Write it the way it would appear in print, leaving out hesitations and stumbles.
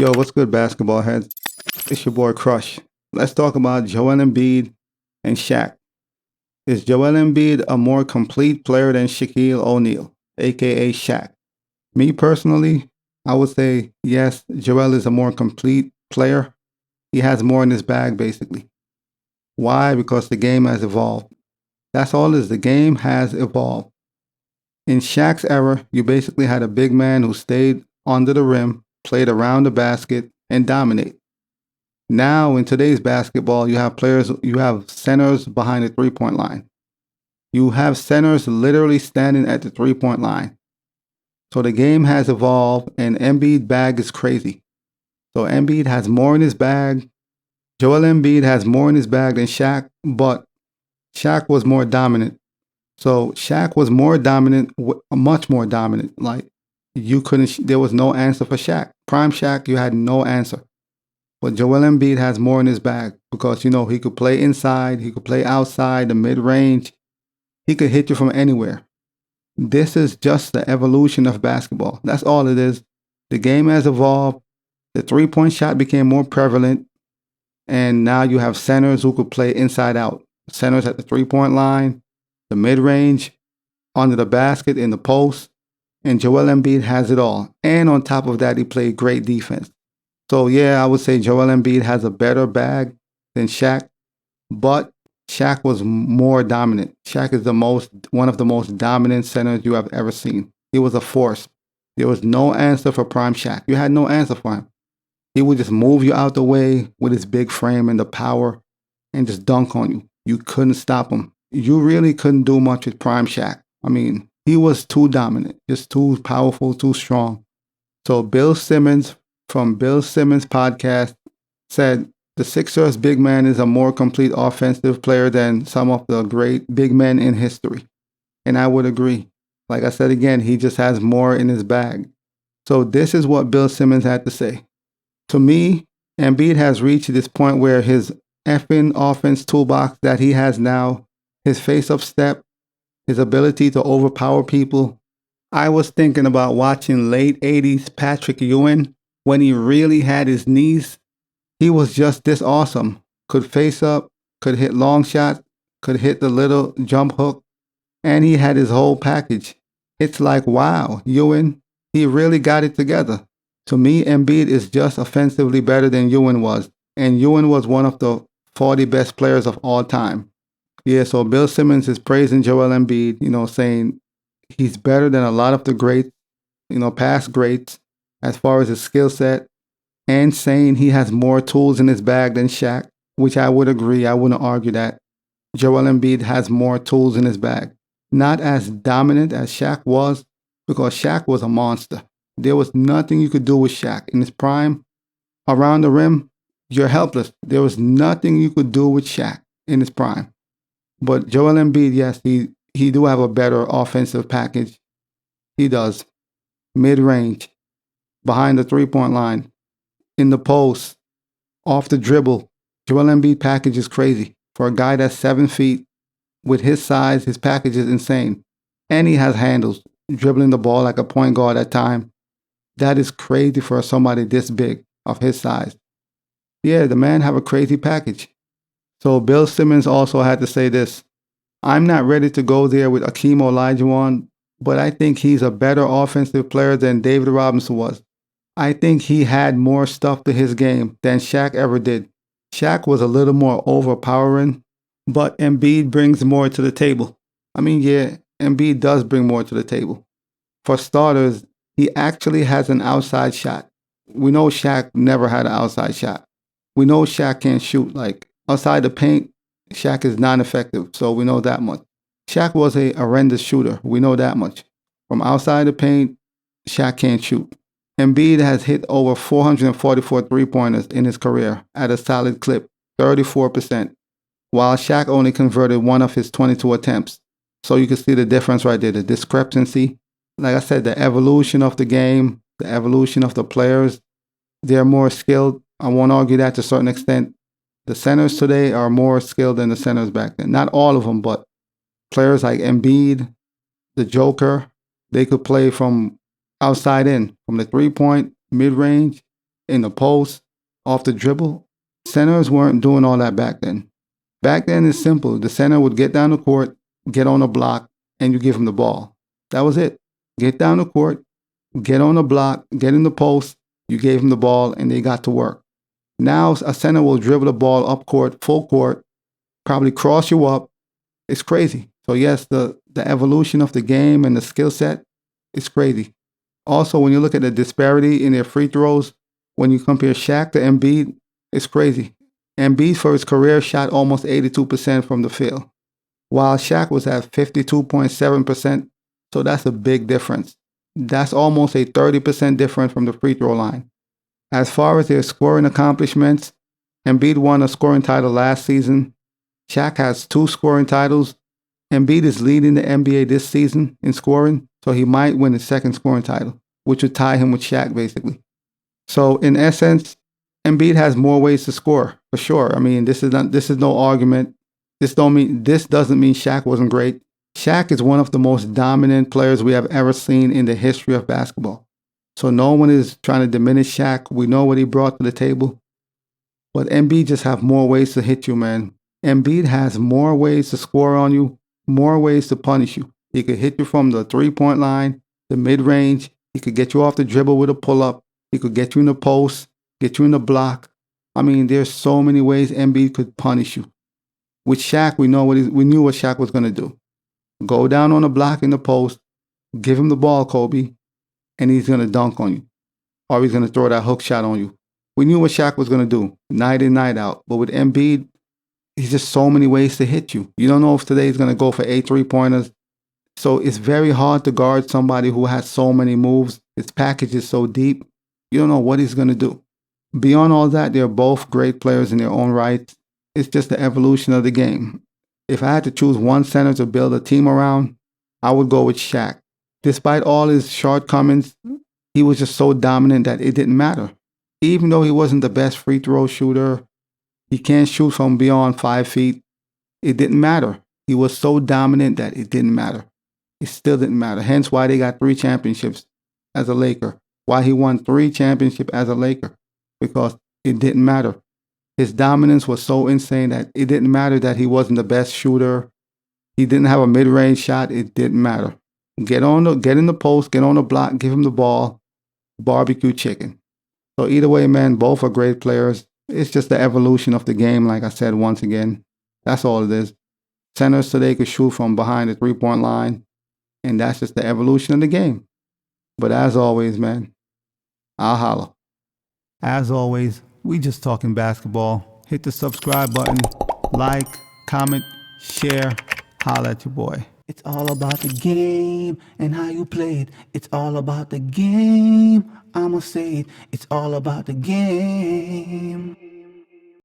Yo, what's good, basketball heads? It's your boy Crush. Let's talk about Joel Embiid and Shaq. Is Joel Embiid a more complete player than Shaquille O'Neal, aka Shaq? Me personally, I would say yes, Joel is a more complete player. He has more in his bag, basically. Why? Because the game has evolved. That's all it is. The game has evolved. In Shaq's era, you basically had a big man who stayed under the rim, played around the basket, and dominated. Now, in today's basketball, you have centers behind the 3 point line. You have centers literally standing at the 3 point line. So the game has evolved, and Embiid's bag is crazy. So Embiid has more in his bag. Joel Embiid has more in his bag than Shaq, but Shaq was more dominant. So Shaq was more dominant, much more dominant. Like there was no answer for Shaq. Prime Shaq, you had no answer. But Joel Embiid has more in his bag because, he could play inside, he could play outside, the mid range. He could hit you from anywhere. This is just the evolution of basketball. That's all it is. The game has evolved. The 3 point shot became more prevalent. And now you have centers who could play inside out. Centers at the 3 point line, the mid range, under the basket, in the post. And Joel Embiid has it all. And on top of that, he played great defense. So yeah, I would say Joel Embiid has a better bag than Shaq, but Shaq was more dominant. Shaq is one of the most dominant centers you have ever seen. He was a force. There was no answer for prime Shaq. You had no answer for him. He would just move you out the way with his big frame and the power and just dunk on you. You couldn't stop him. You really couldn't do much with prime Shaq. I mean, he was too dominant, just too powerful, too strong. So Bill Simmons from Bill Simmons' podcast said the Sixers' big man is a more complete offensive player than some of the great big men in history. And I would agree. Like I said again, he just has more in his bag. So this is what Bill Simmons had to say. To me, Embiid has reached this point where his effing offense toolbox that he has now, his face-up step, his ability to overpower people. I was thinking about watching late 80s Patrick Ewing when he really had his knees. He was just this awesome. Could face up, could hit long shots, could hit the little jump hook, and he had his whole package. It's like, wow, Ewing, he really got it together. To me, Embiid is just offensively better than Ewing was, and Ewing was one of the 40 best players of all time. Yeah, so Bill Simmons is praising Joel Embiid, saying he's better than a lot of the greats, past greats, as far as his skill set, and saying he has more tools in his bag than Shaq, which I would agree. I wouldn't argue that. Joel Embiid has more tools in his bag. Not as dominant as Shaq was, because Shaq was a monster. There was nothing you could do with Shaq. In his prime, around the rim, you're helpless. There was nothing you could do with Shaq in his prime. But Joel Embiid, yes, he do have a better offensive package. He does. Mid-range, behind the 3 point line, in the post, off the dribble. Joel Embiid package is crazy. For a guy that's 7 feet, with his size, his package is insane. And he has handles, dribbling the ball like a point guard at time. That is crazy for somebody this big, of his size. Yeah, the man have a crazy package. So Bill Simmons also had to say this. I'm not ready to go there with Akeem Olajuwon, but I think he's a better offensive player than David Robinson was. I think he had more stuff to his game than Shaq ever did. Shaq was a little more overpowering, but Embiid brings more to the table. I mean, yeah, Embiid does bring more to the table. For starters, he actually has an outside shot. We know Shaq never had an outside shot. We know Shaq can't shoot. Like, outside the paint, Shaq is non-effective, so we know that much. Shaq was a horrendous shooter. We know that much. From outside the paint, Shaq can't shoot. Embiid has hit over 444 three-pointers in his career at a solid clip, 34%, while Shaq only converted one of his 22 attempts. So you can see the difference right there, the discrepancy. Like I said, the evolution of the game, the evolution of the players, they're more skilled. I won't argue that to a certain extent. The centers today are more skilled than the centers back then. Not all of them, but players like Embiid, the Joker, they could play from outside in, from the 3 point, mid-range, in the post, off the dribble. Centers weren't doing all that back then. Back then, it's simple. The center would get down the court, get on a block, and you give him the ball. That was it. Get down the court, get on the block, get in the post, you gave him the ball, and they got to work. Now, a center will dribble the ball up court, full court, probably cross you up. It's crazy. So, yes, the evolution of the game and the skill set is crazy. Also, when you look at the disparity in their free throws, when you compare Shaq to Embiid, it's crazy. Embiid for his career shot almost 82% from the field, while Shaq was at 52.7%. So that's a big difference. That's almost a 30% difference from the free throw line. As far as their scoring accomplishments, Embiid won a scoring title last season. Shaq has 2 scoring titles. Embiid is leading the NBA this season in scoring, so he might win his 2nd scoring title, which would tie him with Shaq basically. So in essence, Embiid has more ways to score for sure. I mean, this is no argument. This doesn't mean Shaq wasn't great. Shaq is one of the most dominant players we have ever seen in the history of basketball. So no one is trying to diminish Shaq. We know what he brought to the table. But Embiid just have more ways to hit you, man. Embiid has more ways to score on you, more ways to punish you. He could hit you from the 3-point line, the mid-range. He could get you off the dribble with a pull-up. He could get you in the post, get you in the block. I mean, there's so many ways Embiid could punish you. With Shaq, we knew what Shaq was going to do. Go down on the block in the post, give him the ball, Kobe, and he's going to dunk on you. Or he's going to throw that hook shot on you. We knew what Shaq was going to do, night in, night out. But with Embiid, he's just so many ways to hit you. You don't know if today he's going to go for 8 3-pointers. So it's very hard to guard somebody who has so many moves. His package is so deep. You don't know what he's going to do. Beyond all that, they're both great players in their own right. It's just the evolution of the game. If I had to choose one center to build a team around, I would go with Shaq. Despite all his shortcomings, he was just so dominant that it didn't matter. Even though he wasn't the best free throw shooter, he can't shoot from beyond 5 feet. It didn't matter. He was so dominant that it didn't matter. It still didn't matter. Hence why they got 3 championships as a Laker. Why he won 3 championships as a Laker. Because it didn't matter. His dominance was so insane that it didn't matter that he wasn't the best shooter. He didn't have a mid-range shot. It didn't matter. Get in the post, get on the block, give him the ball. Barbecue chicken. So either way, man, both are great players. It's just the evolution of the game, like I said once again. That's all it is. Centers today could shoot from behind the 3-point line, and that's just the evolution of the game. But as always, man, I'll holla. As always, we just talking basketball. Hit the subscribe button, like, comment, share, holla at your boy. It's all about the game and how you play it. It's all about the game. I'ma say it. It's all about the game.